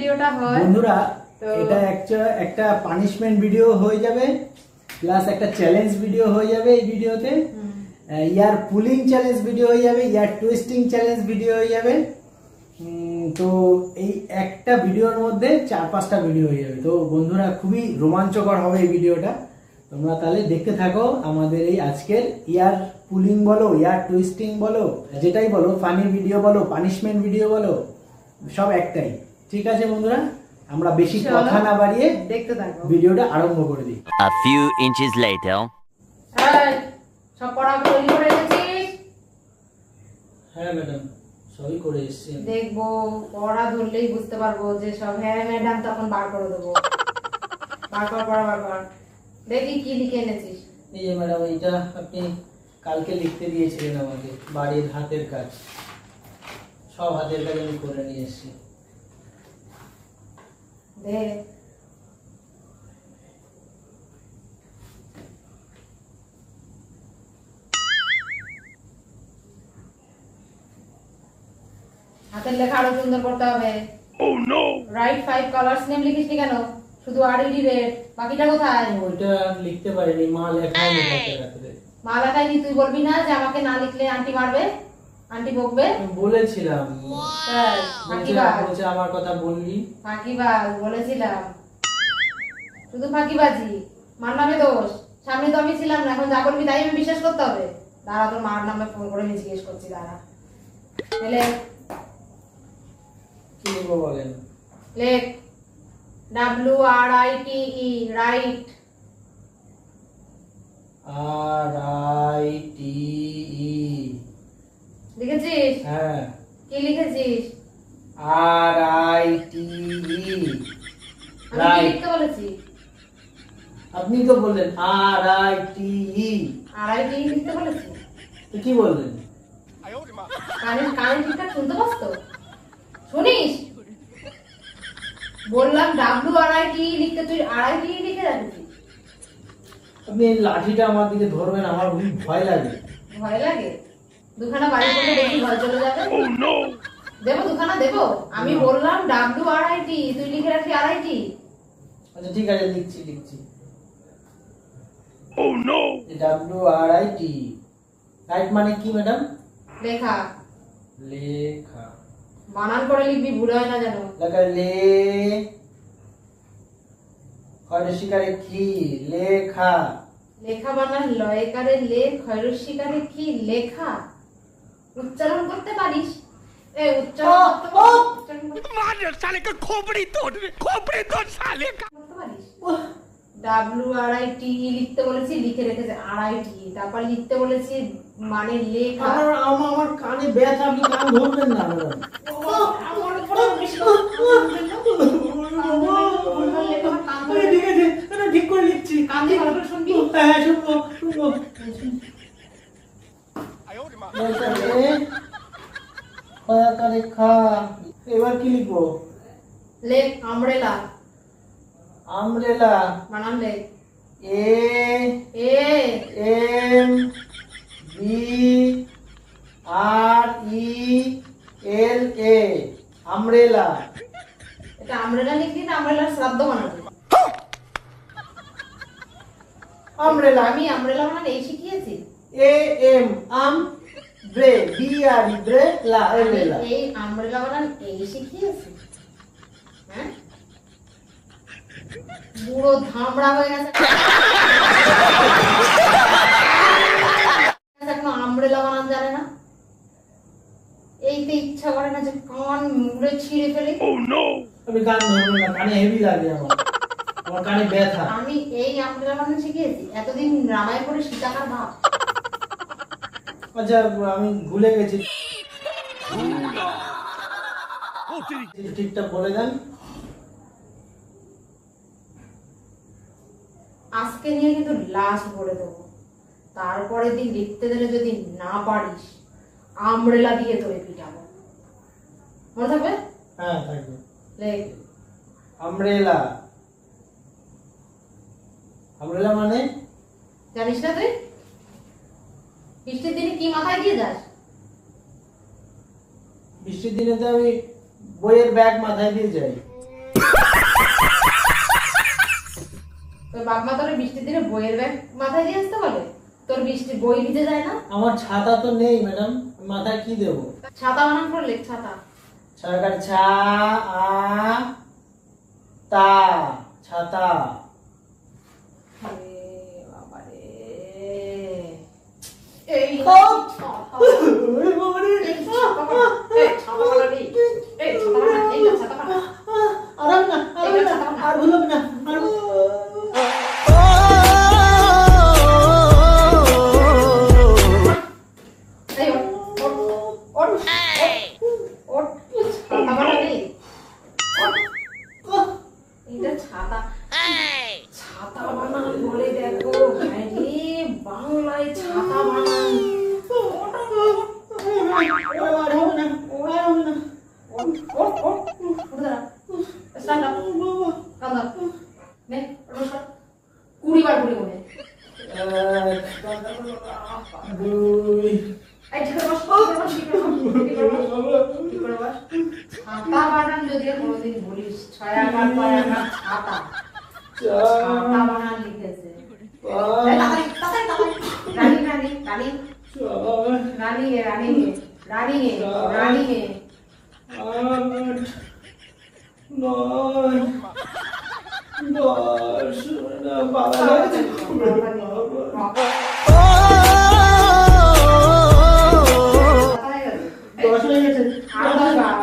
ভিডিওটা হয় বন্ধুরা, তো এটা একটা পানিশমেন্ট ভিডিও হয়ে যাবে, প্লাস একটা চ্যালেঞ্জ ভিডিও হয়ে যাবে এই ভিডিওতে। ইয়ার পুলিং চ্যালেঞ্জ ভিডিও হয়ে যাবে, ইয়ার টুইস্টিং চ্যালেঞ্জ ভিডিও হয়ে যাবে। তো এই একটা ভিডিওর মধ্যে 4-5টা ভিডিও হয়ে যাবে। তো বন্ধুরা, খুবই রোমাঞ্চকর হবে এই ভিডিওটা। তোমরা তাহলে দেখতে থাকো আমাদের এই আজকের ইয়ার পুলিং বলো, ইয়ার টুইস্টিং বলো, যেটাই বলো, ফানি ভিডিও বলো, পানিশমেন্ট ভিডিও বলো, সব একটাই। ঠিক আছে বন্ধুরা, আমরা বেশি কথা না বাড়িয়ে দেখতে থাকো, ভিডিওটা আরম্ভ করে দিই। A few inches later. এই, সব পড়া তৈরি করে রেখেছিস? হ্যাঁ ম্যাডাম, সবই করে এসেছি। দেখবো, পড়া ধরলেই বুঝতে পারবো যে সব হ্যাঁ ম্যাডাম, তখন বার করে দেবো। বার কর, পড়া বার কর। দেখি কি লিখে এনেছিস। এই যে ম্যাডাম, এইটা আপনি কালকে লিখতে দিয়েছিলেন আমাকে, বাড়ির হাতের কাজ। সব হাতের কাজ আমি করে নিয়ে এসেছি। দে। হাতের লেখা আরো সুন্দর করতে হবে। রাইট 5 কালার্স নেম লিখিস নি কেন? শুধু আরইডি রেড, বাকিটা কোথায়? ওইটা লিখতে পারিনি, মা লেখাই নি হাতের হাতে। মা লেখাই নি, তুই বলবি না যে আমাকে না লিখলে আন্টি মারবে, আন্টি বকবে? আমি বলেছিলাম, তাই, ফাঁকিবাজ। বলছে আমার কথা বললি। ফাঁকিবাজ বলেছিলাম, শুধু ফাঁকিবাজি। মার নামে দোষ, সামনে তো আমি ছিলাম না, এখন যা বলবি তাই আমি বিশ্বাস করতে হবে? দাঁড়া, তোর মার নামে ফোন করে আমি জিজ্ঞেস করছি, দাঁড়া। তাহলে কি লিখবো বলেন? লেখ WRITE, রাইট। RITE। লিখেছিস? হ্যাঁ, কি লিখেছিস? RITE। আমি কি রাইট। লিখতে বলেছি? আপনি তো বললেন RITE। RITE লিখতে বলেছি? তো কি বললেন? কানে কানে ঠিকঠাক শুনতে পাস তো? শুনিস? বললাম WRITE লিখতে, তুই RITE লিখে রাখছিস। আপনি এই লাঠিটা আমার দিকে ধরবেন, আমার খুব ভয় লাগে। ভয় লাগে? দুখানা বাড়ি করলে দেখি ভয় চলে যাবে। দেবো দুখানা, দেবো? আমি বললাম WRITE, তুই লিখে রাখবি RITE। আচ্ছা ঠিক আছে, লিখছি। WRITE। রাইট মানে কি ম্যাডাম? লেখা। লেখা। বানান করে লিখবি, ভুল হয় না যেন। লেখা লে, খয়ের শিকারে কি? লেখা। লেখা বানান লয়কারে লে, খয়রুর শিকারে কি? লেখা। উচ্চারণ করতে পারিস? উচ্চারণ করতে পারিস? WRITE লিখতে বলেছি, লিখে রেখেছে RITE। তারপর লিখতে বলেছি মানে লেখা। আমার কানে ব্যথা, আপনি কান ধরবেন না ম্যাডাম। আমার উপরে বেশি কথা ঠিক আছে, ঠিক করে লিখছি। কান দিয়ে ভালো করে শুনবি। হ্যাঁ, শুনবো। এবার কি লিখবো? লেখ আমব্রেলা। আমব্রেলা। বানান লেখ। A A M B R E L A। Umbrella. এটা আমব্রেলা লিখলি না আমব্রেলার শ্রাদ্ধ বানাবি? আমব্রেলা। আমি আমব্রেলা বানান এই শিখিয়েছি। A M um ব্রে B R E ব্রে লা আমি আমব্রেলা। এই আমব্রেলা বানান এই শিখিয়েছি? হ্যাঁ, পুরো ধামড়া হয়ে গেছে এখন আমব্রেলা বানান জানে না। এইতে ইচ্ছা করে না যে কান মুড়ে ছিঁড়ে ফেলে। আমি কান ধরবো না, কানে হেভি লাগে আমার কানে ব্যথা। আমি এই আমব্রেলা বানান শিখিয়েছি? এতদিন রামায় করে সীতাকার ভাব। আচ্ছা, আমি ভুলে গেছি, ঠিকঠাক বলে দেন। আজকে নিয়ে কিন্তু লাস্ট বলে দেবো, তারপরে দিন লিখতে দিলে যদি না পারিস আমব্রেলা দিয়ে তোরে পিটাবো। মনে থাকবে? হ্যাঁ থাকবে। লেখ আমব্রেলা। আমব্রেলা মানে জানিস না তুই? বৃষ্টির দিনে কি মাথায় দিয়ে যাস? বৃষ্টির দিনে তো আমি বইয়ের ব্যাগ মাথায় দিয়ে যাই। তোর বাপ মা তোর বৃষ্টির দিনে বইয়ের ব্যাগ মাথায় দিয়ে আসতে বলে? তোর বৃষ্টি বই ভিজে যায় না? আমার ছাতা তো নেই ম্যাডাম, মাথায় কি দেবো? ছাতা বানান করে লেখ, ছাতা। সরকার ছা আ তা ছাতা। আরে বাবা রে, এই ওরে বাবা রে। এই ছাতা বানা রে, এই ছাতা বানা, এই না ছাতা বানা। আর হবে না, আর হবে না, আর ভুল হবে না, আর এই ওঠ, ওঠ, ওঠ, ওঠ, ছাতা বানা রে। এইটা ছাতা, ছাতা বানান বলে দেখো। আরে বাংলায় ছাতা বানান। আর হবে না, আর হবে না। ওঠ, ওঠ, ওঠ, উঠে দাঁড়া। Stand up. কাঁধ ধর। নে, ওঠ সর। 20 বার ঘুরে মনে। এক, দুই, এই ঠিক করে বস, ঠিক করে বস, ঠিক করে বস, ঠিক করে বস, ঠিক করে বস। ছাতা বানান যদি আর কোনোদিন বলিস, ছয়াকার পয়াকার ছাতা। ছাতা বানান লিখেছে। এই তাড়াতাড়ি, তাড়াতাড়ি, তাড়াতাড়ি। রানিং, রানিং, রানিং, রানিং এ, রানিং এ, রানিং এ, রানিং এ। আট, নয়, দশ, বাবা রে। দশ হয়ে গেছে। আর 10 বার।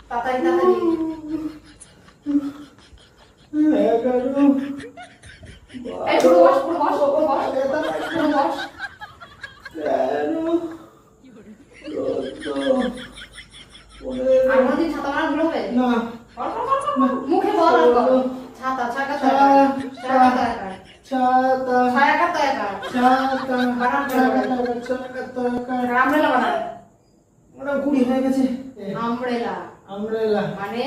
তাড়াতাড়ি, তাড়াতাড়ি। 11, এই পুরো বস, পুরো বস, পুরো বস, পুরো বস। 13, 14, আর 15, কোনোদিন ছাতা বানান ভুল হবে? না, কর, কর, কর, কর। মুখে বল আর কর। ছাতা, ছাকা, ছাকা, ছাকা, ছাকা, ছাতা, ছায়াকা, ছায়াকা। ছাতা, বানান করে বল। ছাতা, আমব্রেলা বানান। ওটা 20 হয়ে গেছে। আমব্রেলা আমব্রেলা মানে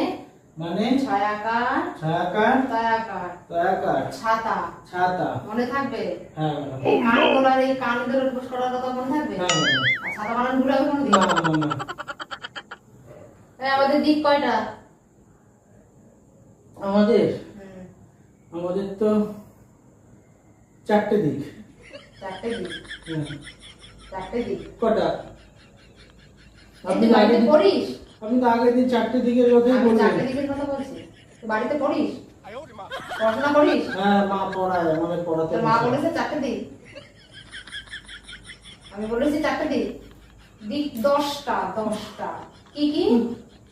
মানে ছায়াকার, ছায়াকার, ছায়াকার, ছায়াকার, ছাতা। ছাতা। মনে থাকবে? হ্যাঁ ম্যাডাম। এই কানগুলার এই কানগুলোর উপর করার কথা মনে থাকবে? হ্যাঁ ম্যাডাম। আর ছাতা বানান ভুল হবে কোনোদিন? না না না। এই আমাদের দিক কয়টা? আমাদের হুম, আমাদের তো 4টে দিক। 4টে দিক। হ্যাঁ। 4টে দিক। কটা? এই আপনি তুই তো বাড়িতে আগের দিন পড়িস? আপনি তো আগের দিন 4টে দিকের কথাই আমি 4টে বললেন। দিকের কথা বলছি। তুই বাড়িতে পড়িস? পড়াশোনা করিস? হ্যাঁ মা পড়ায়, আমাদের পড়াতে তোর মা বসে। বলেছে 4টে দিক? আমি বলেছি 4টে দিক? দিক 10টা, 10টা। কি কি?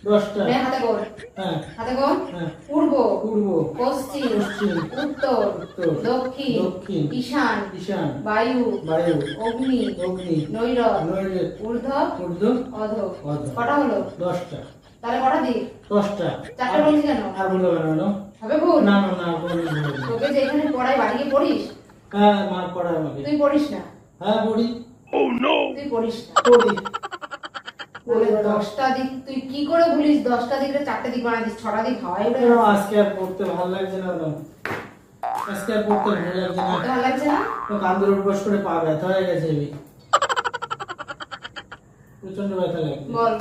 10টা। নে হাতে গোল। হ্যাঁ হাতে গোল। হ্যাঁ। পূর্ব, পূর্ব, পশ্চিম, পশ্চিম, উত্তর, উত্তর, দক্ষিণ, দক্ষিণ, ঈশান, ঈশান, বায়ু, বায়ু, অগ্নি, অগ্নি, নৈরত, নৈಋত, ঊর্ধ্ব, ঊর্ধ্ব, অধ। অধ। কটা হলো? 10টা। তাহলে কটা দিক? 10টা। 4টে বলছি কেন? আর ভুল হবে না, no? হবে ভুল? না না না, ভুল হবে না। তোকে যেখানে পড়াই বাড়ি গিয়ে পড়িস? হ্যাঁ মা পড়ায় আমাকে। তুই পড়িস না? হ্যাঁ পড়ি, তুই পড়িস না? পড়ি। তাহলে 10টা দিক তুই কি করে ভুলিস? 10টা দিকে 4টে দিক বানাই দিস, 6টা দিক হাওয়াই উড়ে না, গেছে। আজকে আর পড়তে ভালো লাগছে না ম্যাডাম। আজকে আর পড়তে ভালো লাগছে না। ভালো লাগছে না? তো কান্দুর উপবাস করে পা ব্যথা হয়ে গেছে এমনি। প্রচন্ড ব্যথা লাগছে। বল,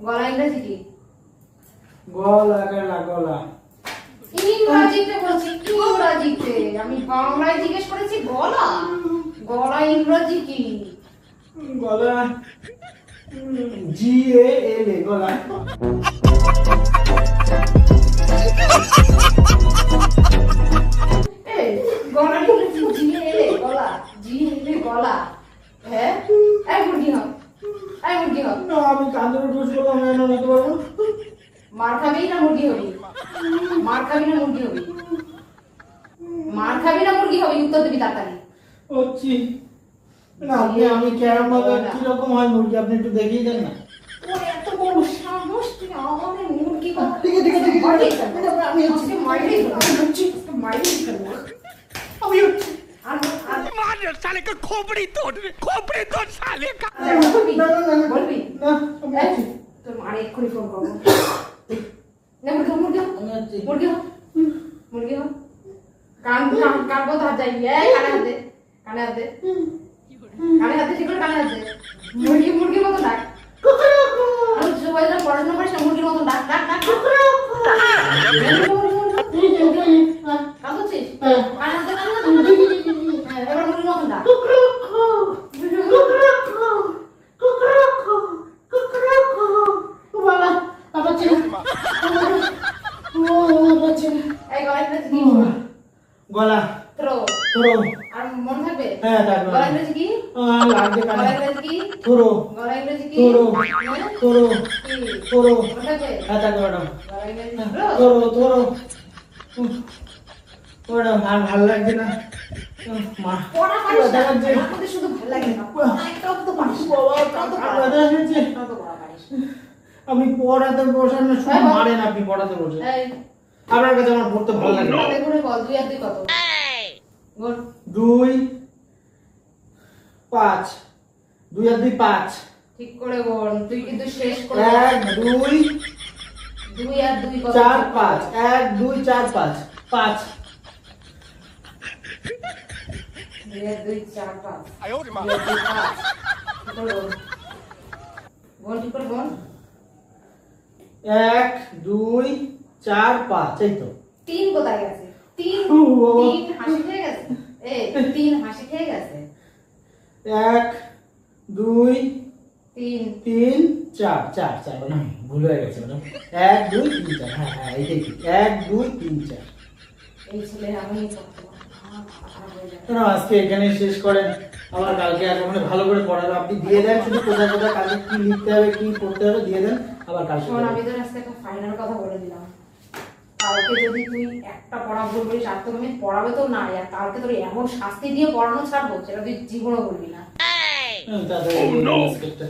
গলা ইংরেজি কি? গলা গলা গলা। ইংরাজিতে বলছি, ইংরাজিতে। আমি বাংলায় জিজ্ঞেস করেছি গলা। গলা ইংরাজি কি? গলা জি এ এল এ গলা। এই গলা ইংরেজি জিএলে গলা, জিএলে গলা। হ্যাঁ? এই মুরগি হ, এই মুরগি হ। না আমি কান্দুর উপবাস করবো, আমি এনে নিতে পারবো। মার খাবি না মুরগি হবি? মার খাবি না মুরগি হবি? মার খাবি না মুরগি হবি? উত্তর দিবি তাড়াতাড়ি। হচ্ছি না। আমি কেমন ভাবে কিরকম হয় মুরগি আপনি একটু দেখিয়ে দেন না। ওর এত বড় সাহস, তুই আমাদের মুরগি কথা ঠিক আছে, ঠিক আছে, ঠিক আছে। মারলি কেন? আমি হচ্ছি। আজকে মারলি কেন? আমি হচ্ছি। আজকে মারলি কেন? আমি হচ্ছি। আর मार साले का खोपड़ी तोड़ साले का বলবি? না, না, না, না। বলবি? না, আমি এই, হচ্ছি। তোর মারে এক্ষুনি ফোন করবো। না, মুরগি হ, মুরগি হ। আমি হচ্ছি। মুরগি হ, মুরগি হ। কান কান কান বন্ধ হাত যাই। এই কানে হাত দে, কানে হাত দে, কানে হাত দে, ঠিক করে কানে হাত দে। মুরগি মুরগির মতো ডাক। আমি সবাই যখন পড়াশোনা করিস না, মুরগির মতো ডাক ডাক ডাক ডাক। পাচ্ছি না ও পাচ্ছি না এই গলা ইংরেজি কি? গলা থ্রো। থ্রো আর মনে থাকবে? হ্যাঁ থাকবে গলা ইংরেজি কি? লাগবে গলা কানে ইংরেজি কি? থ্রো গলা ইংরেজি কি? থ্রো হ্যাঁ? থ্রো কি? থ্রো মনে থাকবে? হ্যাঁ থাকবে ম্যাডাম গলা ইংরেজি থ্রো? থ্রো থ্রো ম্যাডাম আর ভালো লাগছে না মা পড়া পারিস না? ব্যথা করছে। আমাদের শুধু ভালো লাগে না। পড়া একটাও তো পারিস না। বাবা, একটাও তো আর পারিস ব্যথা না। করছে। একটাও তো পড়া পারিস না। আপনি পড়াতে বসেন না শুধু হ্যাঁ, বল। মারেন আপনি পড়াতে বসে এই, আপনার কাছে আমার পড়তে ভালো লাগে না তাহলে ঘুরে বল, 2 আর 2 কত? গোল। 2 5 2 আর 2 5 ঠিক করে বল, তুই কিন্তু শেষ করে 1 2 2 আর 2 কত? 4 5 1 2 4 5 5 2 আর 2 4 5 哎呦我的妈！ 2 আর 2 5 ঠিক করে বল। বল, ঠিক করে বল। 1 2 4 5 এই তো 3 কোথায় গেছে? 3 ও বাবা। 3 হাসি খেয়ে গেছে। এই 3 হাসি খেয়ে গেছে। 1 2 3 3 4 4 4 ম্যাডাম ভুল হয়ে গেছে ম্যাডাম 1 2 3 4 হ্যাঁ হ্যাঁ এইটাই ঠিক 1 2 3 4 এই ছেলে আমি করতে পারবো না। খারাপ হয়ে যাবে। না আজকে এখানে শেষ করেন আবার কালকে আর মানে ভালো করে পড়াবে আপনি দিয়ে দেন শুধু কোথায় কোথায় কালকে কি লিখতে হবে কি করতে হবে দিয়ে দেন আবার কালকে শোন, আমি তোর আজকে একটা ফাইনাল কথা বলে দিলাম। কালকে যদি তুই একটা পড়া ভুল বলিস, আর তোকে আমি পড়াবে তো না, আর কালকে তোর এমন শাস্তি দিয়ে পড়ানো ছাড়বো সেটা তুই জীবনও বলবি না। হ্যাঁ তাহলে আজকেরটা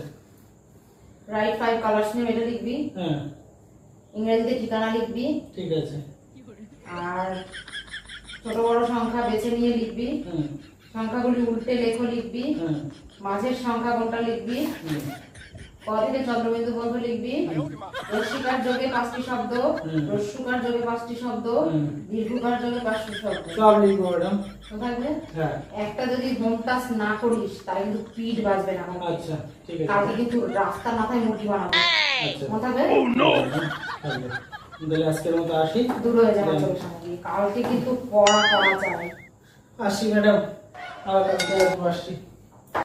রাইট 5 কালার্স নিয়ে এটা লিখবি, হ্যাঁ ইংরেজিতে ঠিকানা লিখবি, ঠিক আছে আর ছোট বড় সংখ্যা বেছে নিয়ে লিখবি, হুম সংখ্যাগুলি উল্টে লেখো লিখবি, হুম মাঝের সংখ্যা কোনটা লিখবি, হুম ক থেকে চন্দ্রবিন্দু পর্যন্ত লিখবি, রস্যিকার যোগে 5টি শব্দ, হুম। রস্যকার যোগে 5টি শব্দ, হুম। দীর্ঘকার যোগে 5টি শব্দ। সব লিখবো ম্যাডাম তো থাকবে হ্যাঁ একটা যদি হোম টাস্ক না করিস তাহলে কিন্তু পিঠ বাজবে না আমার। আচ্ছা ঠিক আছে কালকে কিন্তু রাস্তার মাথায় মুরগি বানাবো। আচ্ছা মনে থাকবে? থাকবে। তাহলে আজকের মতো আসি দূর হয়ে যাবে চোখের সামনে দিয়ে। কালকে কিন্তু পড়া করা যায়। আসি ম্যাডাম আবার কালকে আসবো, আসি